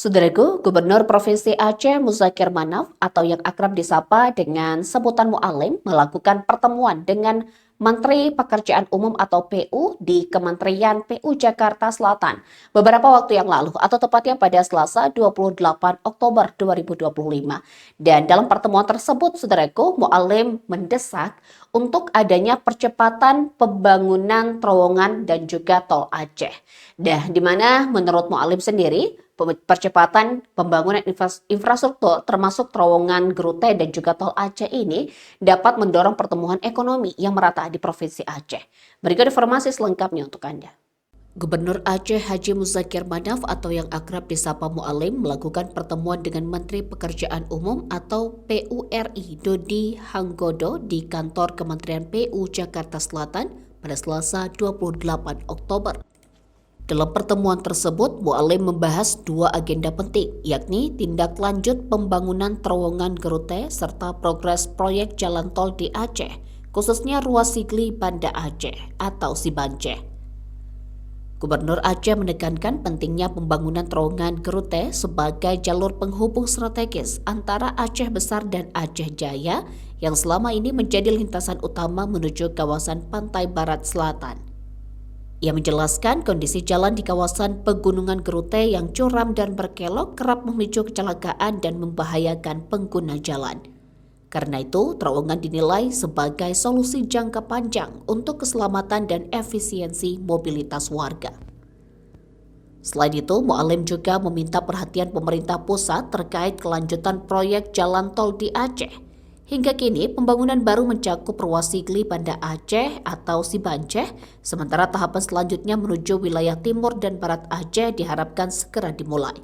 Saudaraku, Gubernur Provinsi Aceh Muzakir Manaf atau yang akrab disapa dengan sebutan Mu'alim melakukan pertemuan dengan Menteri Pekerjaan Umum atau PU di Kementerian PU Jakarta Selatan beberapa waktu yang lalu atau tepatnya pada Selasa 28 Oktober 2025. Dan dalam pertemuan tersebut, saudaraku, Mu'alim mendesak untuk adanya percepatan pembangunan terowongan dan juga tol Aceh. Di mana menurut Mu'alim sendiri, percepatan pembangunan infrastruktur termasuk terowongan Gerute dan juga tol Aceh ini dapat mendorong pertumbuhan ekonomi yang merata di Provinsi Aceh. Berikut informasi selengkapnya untuk Anda. Gubernur Aceh Haji Muzakir Manaf atau yang akrab disapa Mu'alim melakukan pertemuan dengan Menteri Pekerjaan Umum atau PURI Dodi Hanggodo di kantor Kementerian PU Jakarta Selatan pada Selasa 28 Oktober. Dalam pertemuan tersebut, Mu'alim membahas dua agenda penting, yakni tindak lanjut pembangunan terowongan Gerute serta progres proyek jalan tol di Aceh, khususnya ruas Sigli Banda Aceh atau Sibanceh. Gubernur Aceh menekankan pentingnya pembangunan terowongan Gerute sebagai jalur penghubung strategis antara Aceh Besar dan Aceh Jaya yang selama ini menjadi lintasan utama menuju kawasan pantai barat selatan. Ia menjelaskan kondisi jalan di kawasan pegunungan Gerute yang curam dan berkelok kerap memicu kecelakaan dan membahayakan pengguna jalan. Karena itu, terowongan dinilai sebagai solusi jangka panjang untuk keselamatan dan efisiensi mobilitas warga. Selain itu, Mu'alim juga meminta perhatian pemerintah pusat terkait kelanjutan proyek jalan tol di Aceh. Hingga kini, pembangunan baru mencakup ruas Sigli Banda Aceh atau Sibanceh, sementara tahapan selanjutnya menuju wilayah timur dan barat Aceh diharapkan segera dimulai.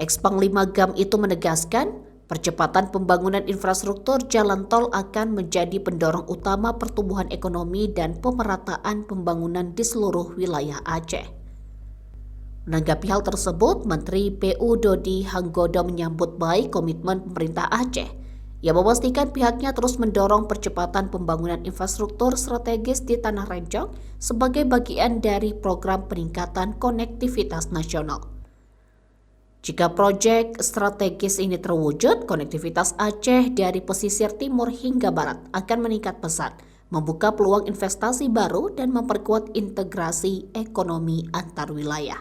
Ex-Panglima GAM itu menegaskan, percepatan pembangunan infrastruktur jalan tol akan menjadi pendorong utama pertumbuhan ekonomi dan pemerataan pembangunan di seluruh wilayah Aceh. Menanggapi hal tersebut, Menteri PU Dodi Hanggodo menyambut baik komitmen pemerintah Aceh. Ia memastikan pihaknya terus mendorong percepatan pembangunan infrastruktur strategis di Tanah Rencong sebagai bagian dari program peningkatan konektivitas nasional. Jika proyek strategis ini terwujud, konektivitas Aceh dari pesisir timur hingga barat akan meningkat pesat, membuka peluang investasi baru dan memperkuat integrasi ekonomi antar wilayah.